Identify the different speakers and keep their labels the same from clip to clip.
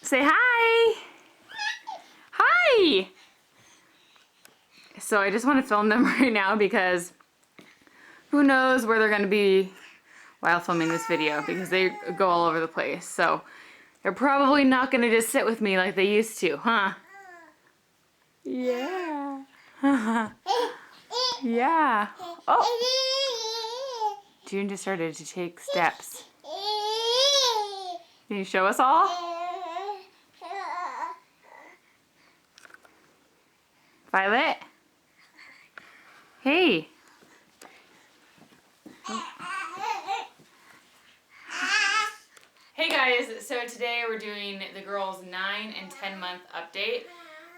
Speaker 1: Say hi. Hi. So I just want to film them right now because who knows where they're going to be while filming this video, because they go all over the place. So they're probably not going to just sit with me like they used to, huh? Yeah. Yeah. Oh. June just started to take steps. Can you show us all? Violet? Hey. Hey guys, so today we're doing the girls' 9 and 10 month update.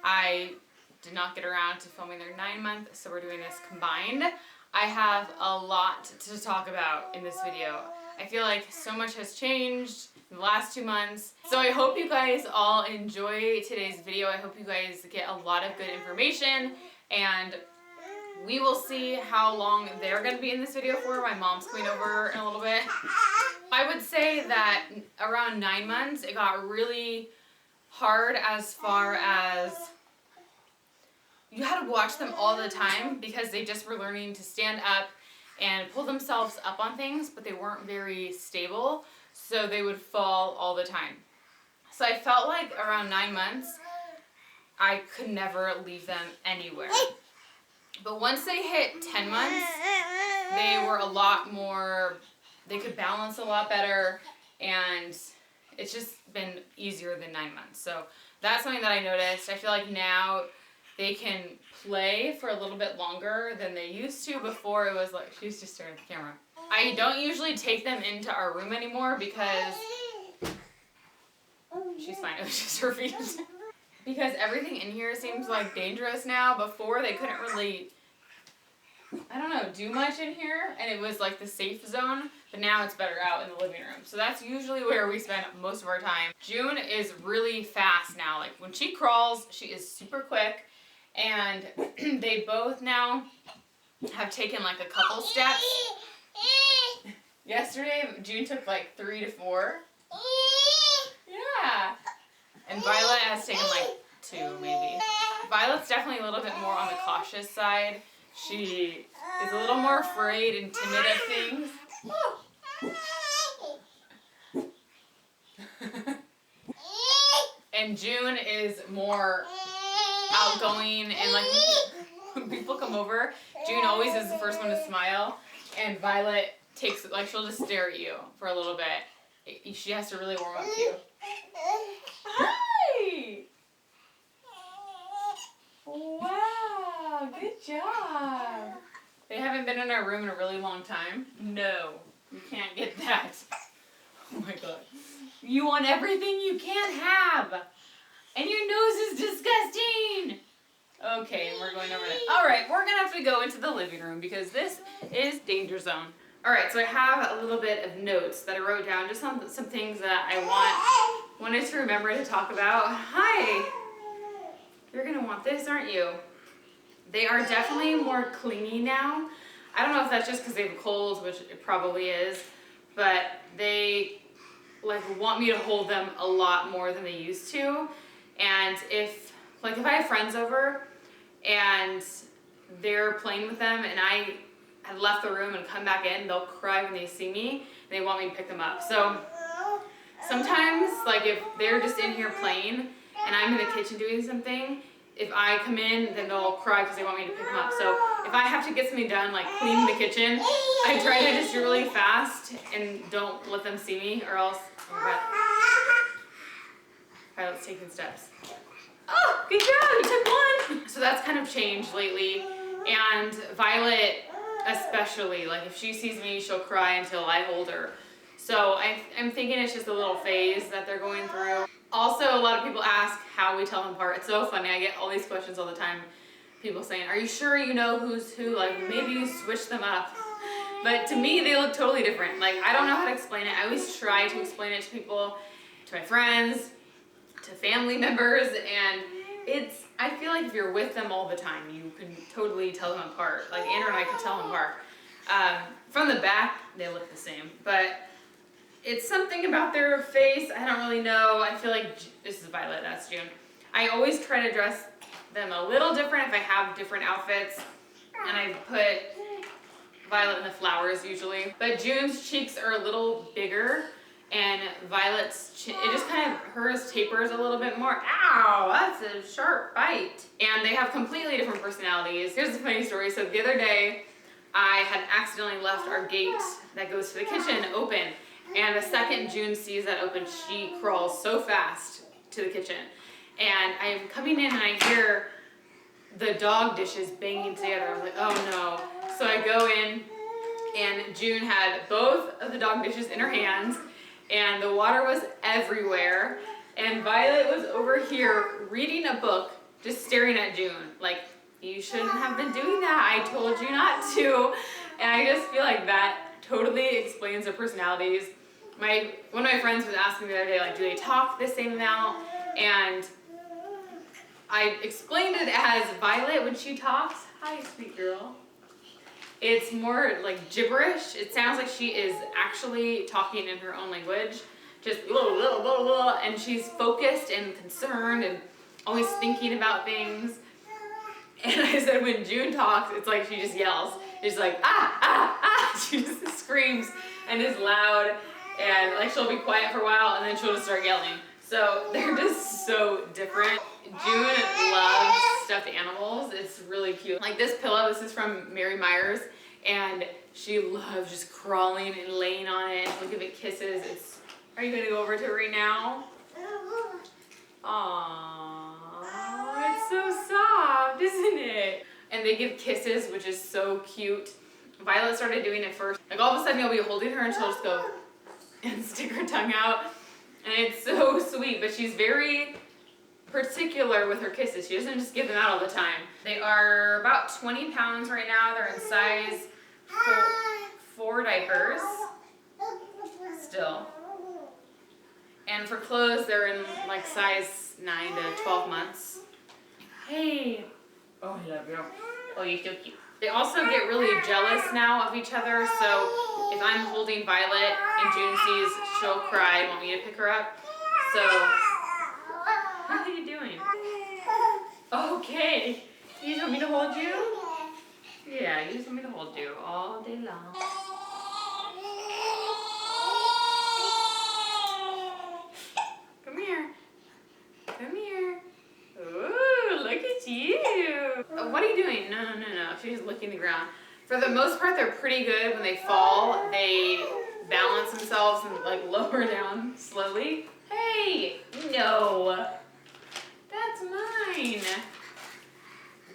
Speaker 1: I did not get around to filming their 9 month, so we're doing this combined. I have a lot to talk about in this video. I feel like so much has changed in the last 2 months. So I hope you guys all enjoy today's video. I hope you guys get a lot of good information, and we will see how long they're going to be in this video for. My mom's coming over in a little bit. I would say that around 9 months, it got really hard as far as you had to watch them all the time because they just were learning to stand up and pull themselves up on things, but they weren't very stable, so they would fall all the time. So I felt like around 9 months, I could never leave them anywhere. But once they hit 10 months, they were a lot more, they could balance a lot better, and it's just been easier than 9 months. So that's something that I noticed. I feel like now they can play for a little bit longer than they used to. Before it was like, she's just staring at the camera. I don't usually take them into our room anymore because, she's fine, it was just her feet. Because everything in here seems like dangerous now. Before they couldn't really, I don't know, do much in here, and it was like the safe zone, but now it's better out in the living room. So that's usually where we spend most of our time. June is really fast now. Like when she crawls, she is super quick, and they both now have taken like a couple steps. Yesterday, June took like 3 to 4. Yeah. And Violet has taken like 2 maybe. Violet's definitely a little bit more on the cautious side. She is a little more afraid and timid of things. And June is more outgoing, and like when people come over, June always is the first one to smile, and Violet takes, like, she'll just stare at you for a little bit. She has to really warm up to you. Hi! Wow, good job. They haven't been in our room in a really long time. No, you can't get that. Oh my god. You want everything you can't have. And your nose is disgusting. Okay, we're going over there. Alright, we're going to have to go into the living room because this is danger zone. Alright, so I have a little bit of notes that I wrote down, just some things that I wanted to remember to talk about. Hi! You're going to want this, aren't you? They are definitely more clingy now. I don't know if that's just because they have colds, which it probably is, but they like want me to hold them a lot more than they used to. And if I have friends over and they're playing with them and I had left the room and come back in, they'll cry when they see me and they want me to pick them up. So sometimes, like if they're just in here playing and I'm in the kitchen doing something, if I come in, then they'll cry because they want me to pick them up. So if I have to get something done, like cleaning the kitchen, I try to just do really fast and don't let them see me, or else. Violet's taking steps. Oh, good job, you took 1. So that's kind of changed lately. And Violet especially, like if she sees me, she'll cry until I hold her. So I'm thinking it's just a little phase that they're going through. Also, a lot of people ask how we tell them apart. It's so funny. I get all these questions all the time. People saying, are you sure you know who's who? Like, maybe you switch them up. But to me, they look totally different. Like, I don't know how to explain it. I always try to explain it to people, to my friends, to family members, and I feel like if you're with them all the time, you can totally tell them apart. Like, Andrew and I could tell them apart. From the back, they look the same. But It's something about their face. I don't really know. I feel like this is Violet. That's June. I always try to dress them a little different if I have different outfits. And I put Violet in the flowers usually. But June's cheeks are a little bigger. And Violet's chin, it just kind of, hers tapers a little bit more. Ow, that's a sharp bite. And they have completely different personalities. Here's a funny story. So the other day, I had accidentally left our gate that goes to the kitchen open. And the second June sees that open, she crawls so fast to the kitchen. And I'm coming in and I hear the dog dishes banging together. I'm like, oh no. So I go in and June had both of the dog dishes in her hands and the water was everywhere. And Violet was over here reading a book, just staring at June. Like, you shouldn't have been doing that. I told you not to. And I just feel like that totally explains their personalities. One of my friends was asking the other day, like, do they talk the same amount? And I explained it as Violet, when she talks, hi, sweet girl. It's more like gibberish. It sounds like she is actually talking in her own language. Just blah, blah, blah, blah, and she's focused and concerned and always thinking about things. And I said when June talks, it's like she just yells. She's like, ah, ah, ah. She just screams and is loud. And like she'll be quiet for a while and then she'll just start yelling. So they're just so different. June loves stuffed animals. It's really cute. Like this pillow, this is from Mary Myers. And she loves just crawling and laying on it. She'll give it kisses. Are you gonna go over to it right now? Aww, it's so soft, isn't it? And they give kisses, which is so cute. Violet started doing it first. Like all of a sudden you'll be holding her and she'll just go and stick her tongue out. And it's so sweet, but she's very particular with her kisses. She doesn't just give them out all the time. They are about 20 pounds right now. They're in size 4 diapers still. And for clothes, they're in like size 9 to 12 months. Hey. Oh, I love you. Oh, you're so cute. They also get really jealous now of each other. So if I'm holding Violet and June sees, she'll cry and want me to pick her up. So, what are you doing? Okay. You just want me to hold you? Yeah, you just want me to hold you all day long. Come here. Come here. Ooh, look at you. What are you doing? No. She's licking the ground. For the most part, they're pretty good. When they fall, they balance themselves and like lower down slowly. Hey, no. That's mine.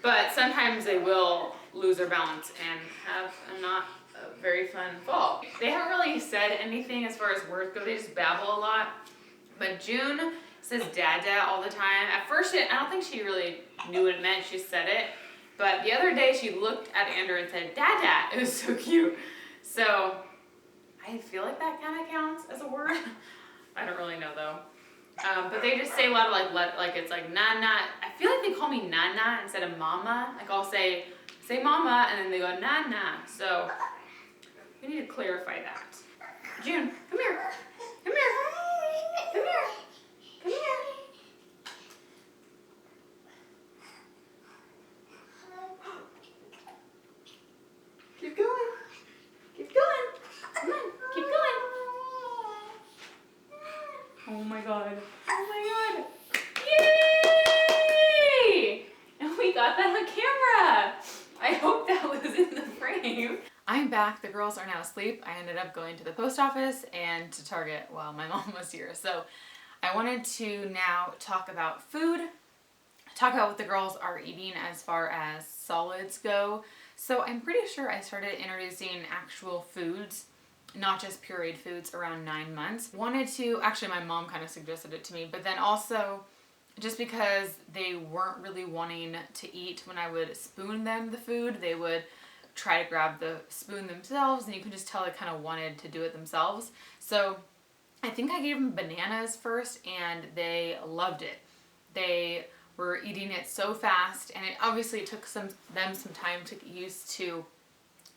Speaker 1: But sometimes they will lose their balance and have not a very fun fall. They haven't really said anything as far as words go. They just babble a lot. But June says dada all the time. At first, I don't think she really knew what it meant. She said it. But the other day, she looked at Andrew and said, dada. It was so cute. So I feel like that kind of counts as a word. I don't really know, though. But they just say a lot of like it's like na-na. I feel like they call me na-na instead of mama. Like I'll say mama, and then they go na-na. So we need to clarify that. June, come here. Come here. Come here. Come here. Keep going. Keep going. Come on. Keep going. Oh my god. Oh my god. Yay! And we got that on camera. I hope that was in the frame. I'm back. The girls are now asleep. I ended up going to the post office and to Target while my mom was here. So I wanted to now talk about food, talk about what the girls are eating as far as solids go. So I'm pretty sure I started introducing actual foods, not just pureed foods, around 9 months. Actually my mom kind of suggested it to me, but then also just because they weren't really wanting to eat when I would spoon them the food, they would try to grab the spoon themselves, and you could just tell they kind of wanted to do it themselves. So I think I gave them bananas first and they loved it. They were eating it so fast, and it obviously took them some time to get used to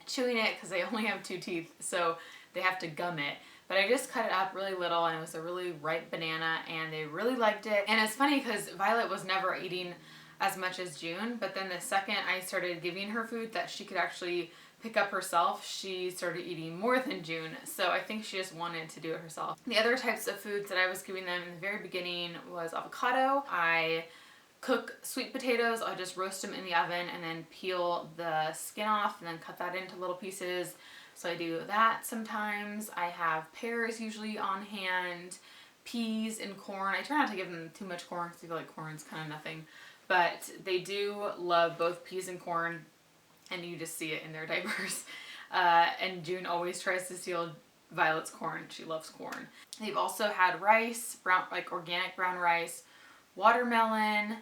Speaker 1: chewing it because they only have 2 teeth, so they have to gum it. but I just cut it up really little, and it was a really ripe banana, and they really liked it. And it's funny because Violet was never eating as much as June, but then the second I started giving her food that she could actually pick up herself, she started eating more than June. So I think she just wanted to do it herself. The other types of foods that I was giving them in the very beginning was avocado. I cook sweet potatoes. I'll just roast them in the oven and then peel the skin off and then cut that into little pieces. So I do that sometimes. I have pears usually on hand, peas and corn. I try not to give them too much corn because I feel like corn's kind of nothing. But they do love both peas and corn, and you just see it in their diapers. And June always tries to steal Violet's corn. She loves corn. They've also had rice, brown, like organic brown rice, watermelon,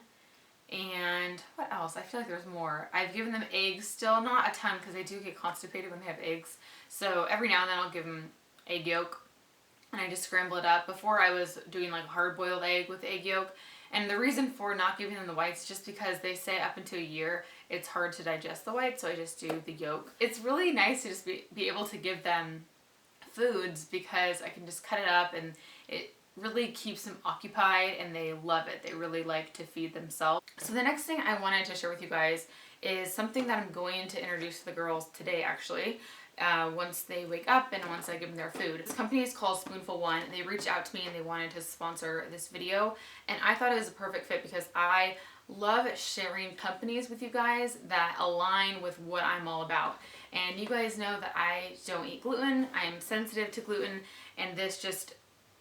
Speaker 1: and what else? I feel like there's more. I've given them eggs still, not a ton because they do get constipated when they have eggs. So every now and then I'll give them egg yolk, and I just scramble it up. Before I was doing like hard-boiled egg with egg yolk. And the reason for not giving them the whites is just because they say up until a year it's hard to digest the whites, so I just do the yolk. It's really nice to just be able to give them foods because I can just cut it up and it really keeps them occupied and they love it. They really like to feed themselves. So the next thing I wanted to share with you guys is something that I'm going to introduce to the girls today actually. Once they wake up and once I give them their food. This company is called Spoonful One. They reached out to me and they wanted to sponsor this video, and I thought it was a perfect fit because I love sharing companies with you guys that align with what I'm all about. And you guys know that I don't eat gluten. I am sensitive to gluten, and this just,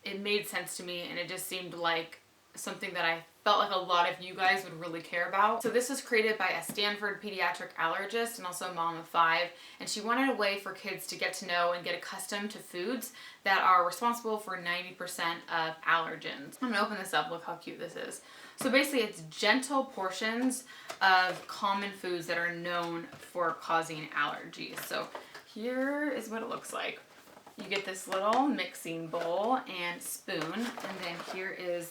Speaker 1: it made sense to me, and it just seemed like something that I felt like a lot of you guys would really care about. So this was created by a Stanford pediatric allergist and also a mom of 5, and she wanted a way for kids to get to know and get accustomed to foods that are responsible for 90% of allergens. I'm gonna open this up, look how cute this is. So basically it's gentle portions of common foods that are known for causing allergies. So here is what it looks like. You get this little mixing bowl and spoon, and then here is,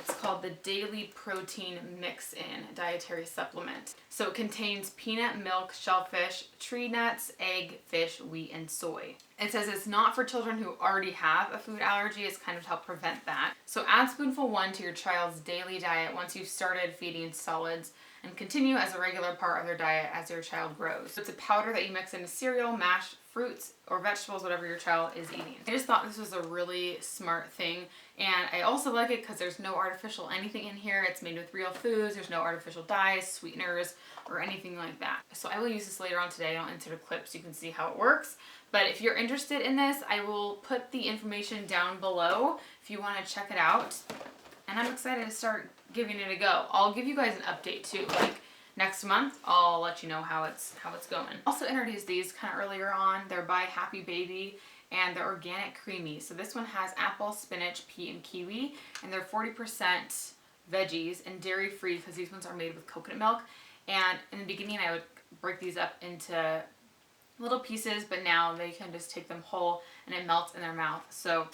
Speaker 1: it's called the Daily Protein Mix-In Dietary Supplement. So it contains peanut, milk, shellfish, tree nuts, egg, fish, wheat, and soy. It says it's not for children who already have a food allergy. It's kind of to help prevent that. So add Spoonful One to your child's daily diet once you've started feeding solids, and continue as a regular part of their diet as your child grows. So it's a powder that you mix into cereal, mashed fruits, or vegetables, whatever your child is eating. I just thought this was a really smart thing, and I also like it because there's no artificial anything in here. It's made with real foods. There's no artificial dyes, sweeteners, or anything like that. So I will use this later on today. I'll insert a clip so you can see how it works. But if you're interested in this, I will put the information down below if you want to check it out. And I'm excited to start giving it a go. I'll give you guys an update too. Like next month, I'll let you know how it's going. Also introduced these kind of earlier on. They're by Happy Baby, and they're organic creamy. So this one has apple, spinach, pea, and kiwi, and they're 40% veggies and dairy free because these ones are made with coconut milk. And in the beginning, I would break these up into little pieces, but now they can just take them whole and it melts in their mouth. So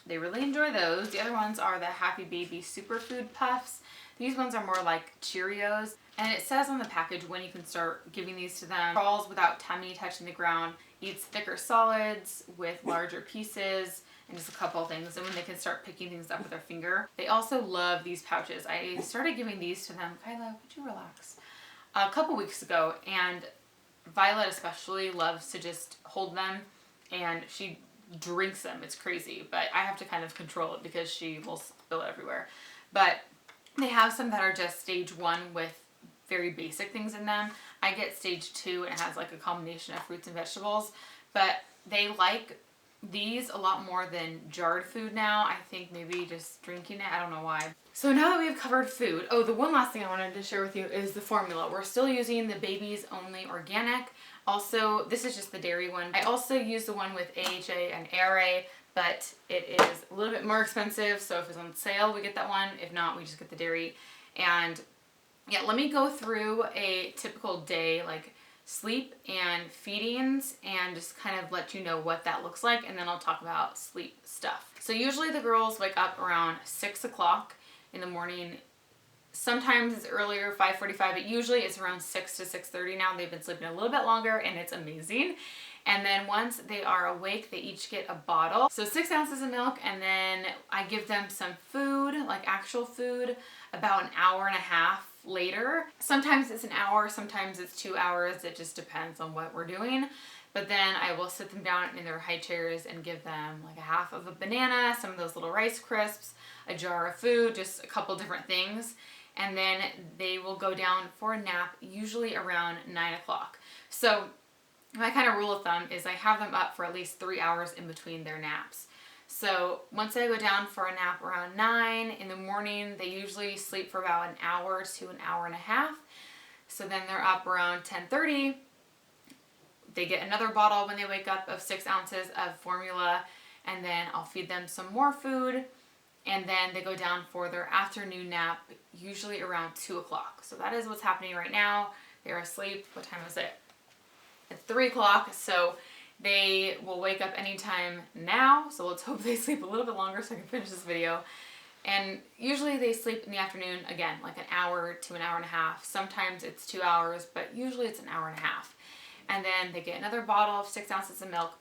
Speaker 1: they really enjoy those. The other ones are the Happy Baby Superfood Puffs. These ones are more like Cheerios. And it says on the package when you can start giving these to them. Crawls without tummy touching the ground. Eats thicker solids with larger pieces. And just a couple of things. And when they can start picking things up with their finger. They also love these pouches. I started giving these to them. Kyla, would you relax? A couple weeks ago. And Violet especially loves to just hold them. And she drinks them. It's crazy, but I have to kind of control it because she will spill it everywhere. But they have some that are just stage 1 with very basic things in them. I get stage 2 and it has like a combination of fruits and vegetables, but they like these a lot more than jarred food now. I think maybe just drinking it, I don't know why. So now that we've covered food, oh, the one last thing I wanted to share with you is the formula. We're still using the Babies Only Organic. Also, this is just the dairy one. I also use the one with AHA and ARA, but it is a little bit more expensive, so if it's on sale, we get that one. If not, we just get the dairy. And yeah, let me go through a typical day, like sleep and feedings, and just kind of let you know what that looks like, and then I'll talk about sleep stuff. So usually the girls wake up around 6 o'clock in the morning. Sometimes it's earlier, 5:45, but usually it's around 6 to 6:30 now. They've been sleeping a little bit longer, and it's amazing. And then once they are awake, they each get a bottle. So 6 ounces of milk, and then I give them some food, like actual food, about an hour and a half later. Sometimes it's an hour, sometimes it's 2 hours. It just depends on what we're doing. But then I will sit them down in their high chairs and give them like a half of a banana, some of those little Rice Crisps, a jar of food, just a couple different things. And then they will go down for a nap, usually around 9 o'clock. So my kind of rule of thumb is I have them up for at least 3 hours in between their naps. So once they go down for a nap around 9 in the morning, they usually sleep for about an hour to an hour and a half. So then they're up around 10:30. They get another bottle when they wake up of 6 ounces of formula, and then I'll feed them some more food, and then they go down for their afternoon nap, usually around 2 o'clock. So that is what's happening right now. They're asleep. What time is it? It's 3 o'clock, so they will wake up anytime now. So let's hope they sleep a little bit longer so I can finish this video. And usually they sleep in the afternoon, again, like an hour to an hour and a half. Sometimes it's 2 hours, but usually it's an hour and a half. And then they get another bottle of 6 ounces of milk,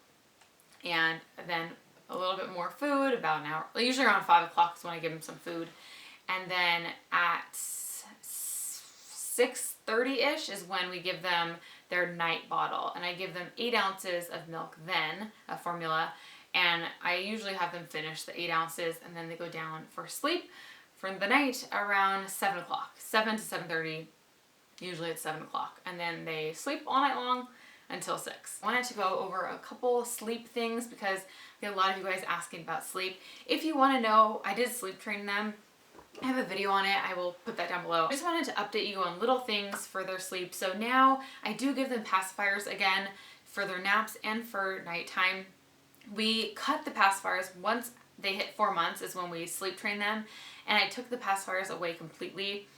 Speaker 1: and then a little bit more food, about an hour. Usually around 5 o'clock is when I give them some food. And then at 6:30-ish is when we give them their night bottle. And I give them 8 ounces of milk then, of formula. And I usually have them finish the 8 ounces, and then they go down for sleep for the night around 7 o'clock. 7 to 7:30. Usually it's 7 o'clock. And then they sleep all night long until 6. I wanted to go over a couple sleep things because we get a lot of you guys asking about sleep. If you want to know, I did sleep train them. I have a video on it. I will put that down below. I just wanted to update you on little things for their sleep. So now I do give them pacifiers again for their naps and for nighttime. We cut the pacifiers once they hit 4 months is when we sleep train them. And I took the pacifiers away completely,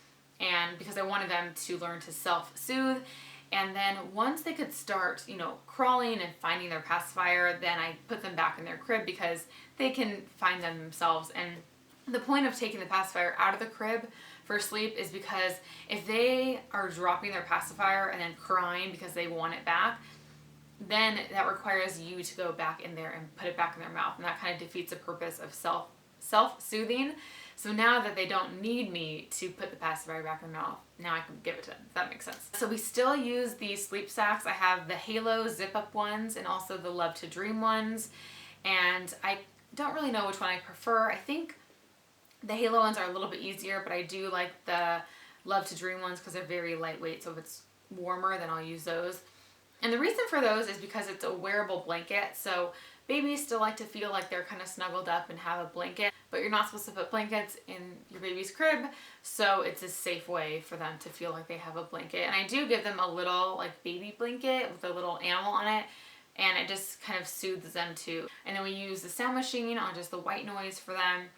Speaker 1: and because I wanted them to learn to self-soothe. And then once they could start, crawling and finding their pacifier, then I put them back in their crib because they can find them themselves. And the point of taking the pacifier out of the crib for sleep is because if they are dropping their pacifier and then crying because they want it back, then that requires you to go back in there and put it back in their mouth. And that kind of defeats the purpose of self-soothing. So now that they don't need me to put the pacifier back in their mouth, now I can give it to them, if that makes sense. So we still use these sleep sacks. I have the Halo zip-up ones and also the Love to Dream ones. And I don't really know which one I prefer. I think the Halo ones are a little bit easier, but I do like the Love to Dream ones because they're very lightweight. So if it's warmer, then I'll use those. And the reason for those is because it's a wearable blanket. So babies still like to feel like they're kind of snuggled up and have a blanket, but you're not supposed to put blankets in your baby's crib, so it's a safe way for them to feel like they have a blanket. And I do give them a little baby blanket with a little animal on it, and it just kind of soothes them too. And then we use the sound machine on just the white noise for them.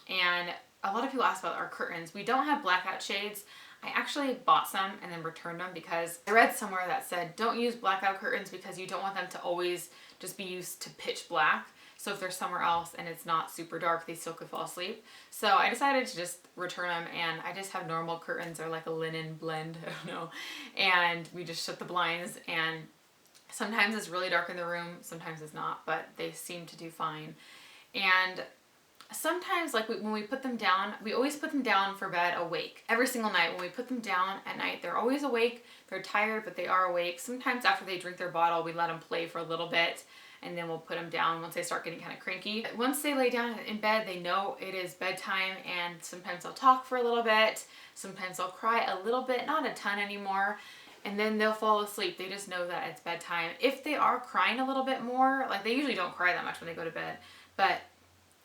Speaker 1: And a lot of people ask about our curtains. We don't have blackout shades. I actually bought some and then returned them because I read somewhere that said don't use blackout curtains because you don't want them to always just be used to pitch black. So if they're somewhere else and it's not super dark, they still could fall asleep. So I decided to just return them, and I just have normal curtains or like a linen blend, I don't know. And we just shut the blinds, and sometimes it's really dark in the room, sometimes it's not, but they seem to do fine. And sometimes when we put them down, we always put them down for bed awake. Every single night when we put them down at night, they're always awake. They're tired, but they are awake. Sometimes after they drink their bottle, we let them play for a little bit, and then we'll put them down once they start getting kind of cranky. Once they lay down in bed, they know it is bedtime, and sometimes they'll talk for a little bit. Sometimes they'll cry a little bit, not a ton anymore, and then they'll fall asleep. They just know that it's bedtime. If they are crying a little bit more, they usually don't cry that much when they go to bed, but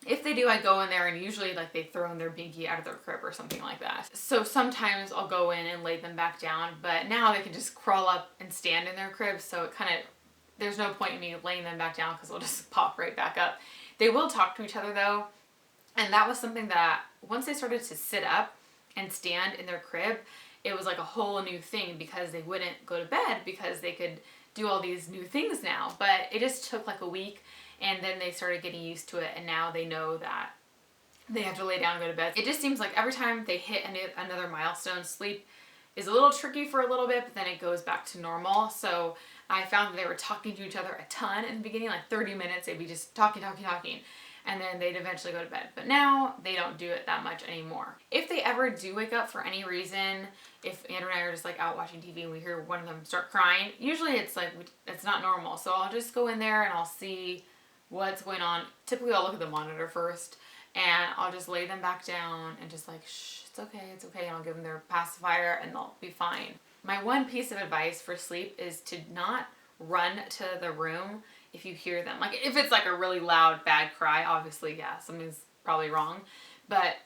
Speaker 1: if they do, I go in there and usually they throw in their binky out of their crib or something like that. So sometimes I'll go in and lay them back down, but now they can just crawl up and stand in their crib, so it there's no point in me laying them back down because they'll just pop right back up. They will talk to each other though, and that was something that once they started to sit up and stand in their crib, it was like a whole new thing because they wouldn't go to bed because they could do all these new things now. But it just took a week, and then they started getting used to it, and now they know that they have to lay down and go to bed. It just seems like every time they hit another milestone, sleep is a little tricky for a little bit, but then it goes back to normal. So I found that they were talking to each other a ton in the beginning, like 30 minutes, they'd be just talking. And then they'd eventually go to bed. But now they don't do it that much anymore. If they ever do wake up for any reason, if Andrew and I are just like out watching TV and we hear one of them start crying, usually it's like, it's not normal. So I'll just go in there and I'll see what's going on. Typically I'll look at the monitor first and I'll just lay them back down and just like, shh, it's okay. And I'll give them their pacifier and they'll be fine. My one piece of advice for sleep is to not run to the room if you hear them. Like if it's like a really loud, bad cry, obviously, yeah, something's probably wrong. But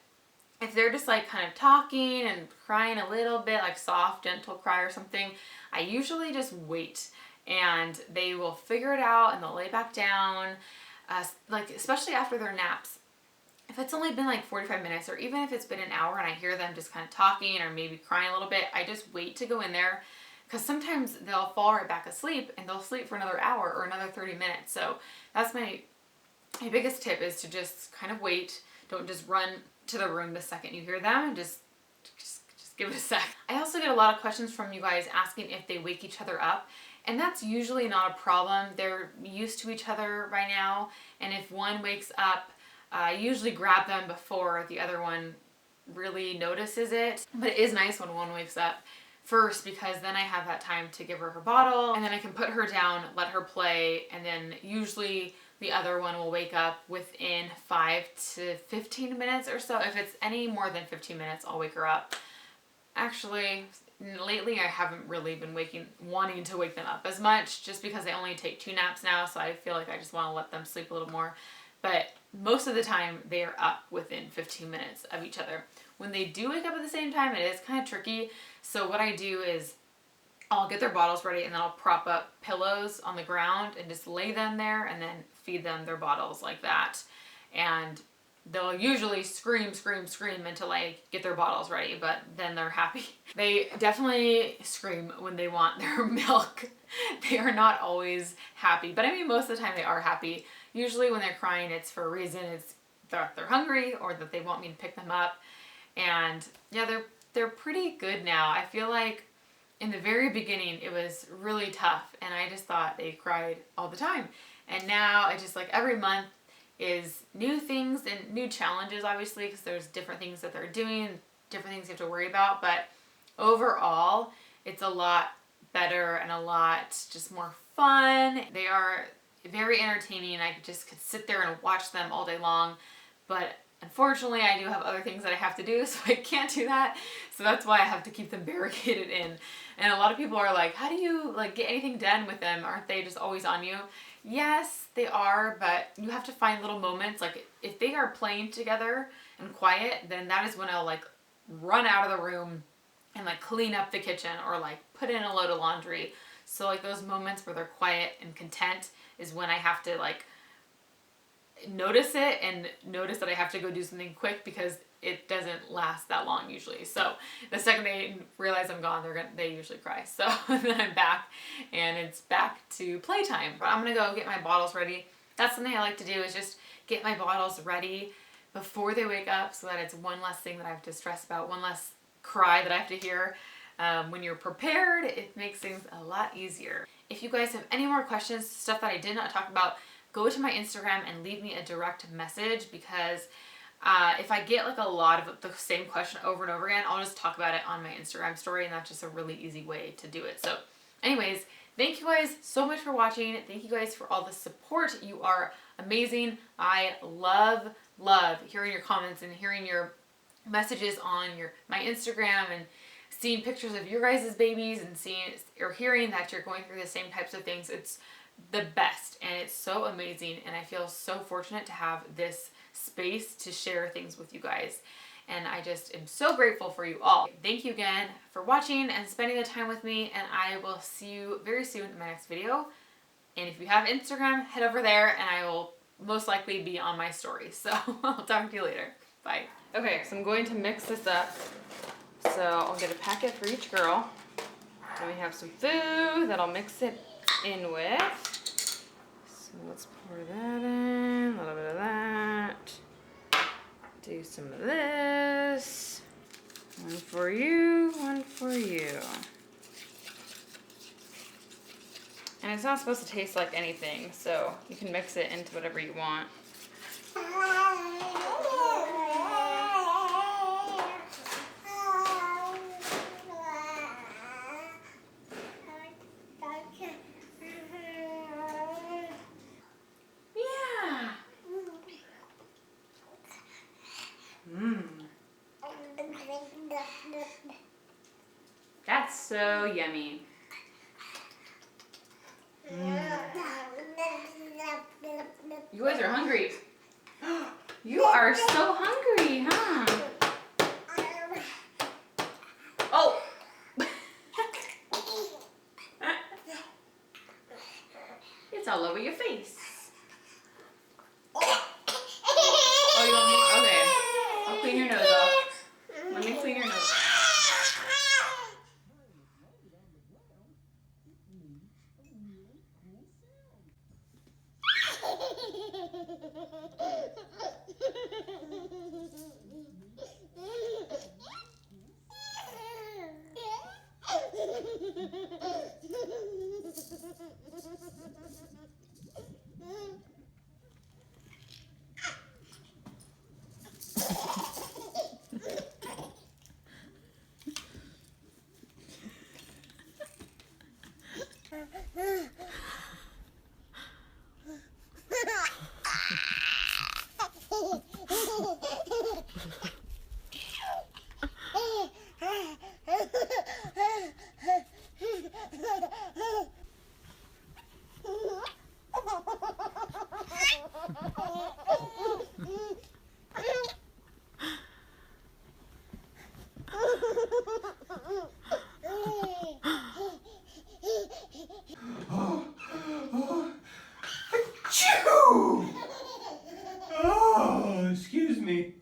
Speaker 1: if they're just like kind of talking and crying a little bit, like soft, gentle cry or something, I usually just wait and they will figure it out and they'll lay back down, like especially after their naps. If it's only been like 45 minutes or even if it's been an hour and I hear them just kind of talking or maybe crying a little bit, I just wait to go in there. Because sometimes they'll fall right back asleep and they'll sleep for another hour or another 30 minutes. So that's my biggest tip, is to just kind of wait. Don't just run to the room the second you hear them, and just give it a sec. I also get a lot of questions from you guys asking if they wake each other up. And that's usually not a problem. They're used to each other by now. And if one wakes up, I usually grab them before the other one really notices it. But it is nice when one wakes up first, because then I have that time to give her her bottle and then I can put her down, let her play, and then usually the other one will wake up within 5 to 15 minutes or so. If it's any more than 15 minutes, I'll wake her up. Actually, lately I haven't really been wanting to wake them up as much, just because they only take 2 naps now, so I feel like I just want to let them sleep a little more. But most of the time they are up within 15 minutes of each other. When they do wake up at the same time, it is kind of tricky. So what I do is I'll get their bottles ready and then I'll prop up pillows on the ground and just lay them there and then feed them their bottles like that. And they'll usually scream until I get their bottles ready, but then they're happy. They definitely scream when they want their milk. They are not always happy, but I mean most of the time they are happy. Usually when they're crying, it's for a reason. It's that they're hungry or that they want me to pick them up. And yeah, they're pretty good now. I feel like in the very beginning it was really tough and I just thought they cried all the time. And now it's just like every month is new things and new challenges, obviously, because there's different things that they're doing, different things you have to worry about. But overall, it's a lot better and a lot just more fun. They are very entertaining. I just could sit there and watch them all day long. But unfortunately, I do have other things that I have to do, so I can't do that. So that's why I have to keep them barricaded in. And a lot of people are like, how do you like get anything done with them? Aren't they just always on you? Yes, they are, but you have to find little moments. Like if they are playing together and quiet, then that is when I'll like run out of the room and like clean up the kitchen or like put in a load of laundry. So like those moments where they're quiet and content is when I have to like notice it and notice that I have to go do something quick, because it doesn't last that long usually. So the second they realize I'm gone, they usually cry. So then I'm back and it's back to playtime. But I'm gonna go get my bottles ready. That's something I like to do, is just get my bottles ready before they wake up, so that it's one less thing that I have to stress about, one less cry that I have to hear. When you're prepared, it makes things a lot easier. If you guys have any more questions, stuff that I did not talk about, go to my Instagram and leave me a direct message, because if I get like a lot of the same question over and over again, I'll just talk about it on my Instagram story, and that's just a really easy way to do it. So anyways, thank you guys so much for watching. Thank you guys for all the support. You are amazing. I love hearing your comments and hearing your messages on my Instagram and seeing pictures of your guys' babies and seeing or hearing that you're going through the same types of things. It's the best and it's so amazing, and I feel so fortunate to have this space to share things with you guys, and I just am so grateful for you all. Thank you again for watching and spending the time with me, and I will see you very soon in my next video. And if you have Instagram, head over there and I will most likely be on my story. So I'll talk to you later. Bye. Okay, so I'm going to mix this up. So I'll get a packet for each girl. And we have some food that I'll mix it in with. So let's pour that in, a little bit of that. Do some of this. One for you, one for you. And it's not supposed to taste like anything, so you can mix it into whatever you want. Yeah. That's so yummy. You guys are hungry. You are so hungry, huh? Oh! It's all over your face. Oh, you want more? Okay. I'll clean your nose off. Let me clean your nose off.
Speaker 2: Oh, excuse me.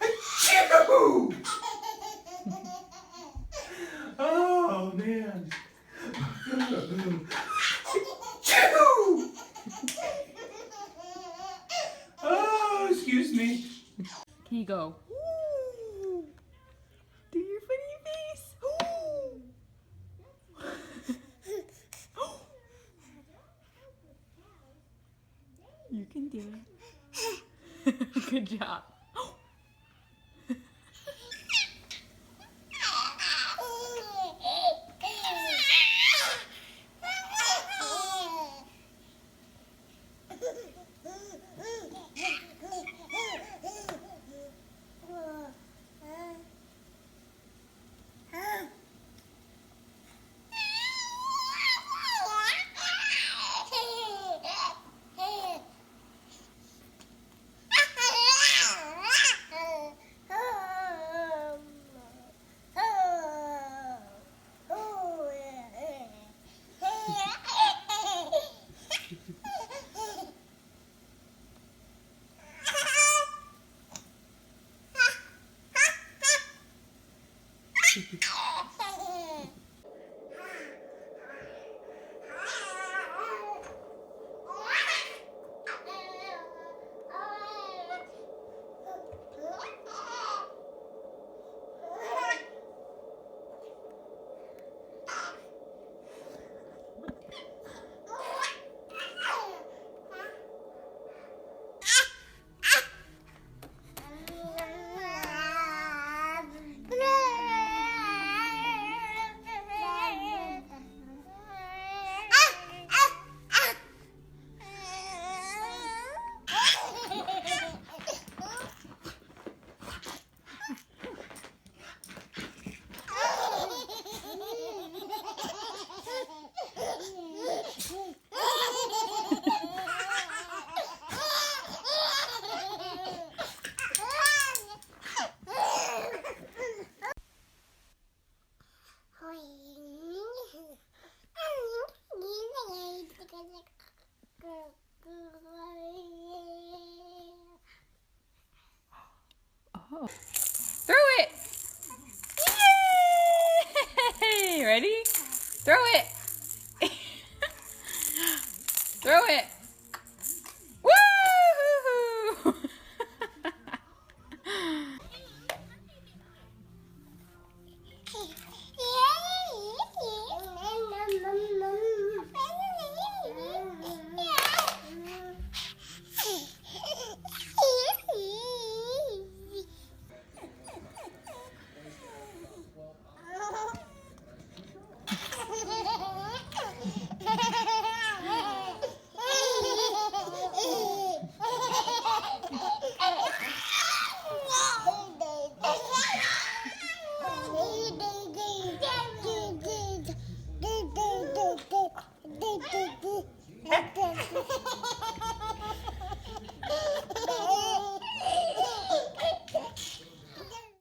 Speaker 2: Achoo! Oh, man. Achoo! Oh, excuse me.
Speaker 1: Can you go? Ooh. Do your funny face. Ooh. You can do it. Good job. Oh. Throw it! Yay! Ready? Throw it! Throw it! Woo!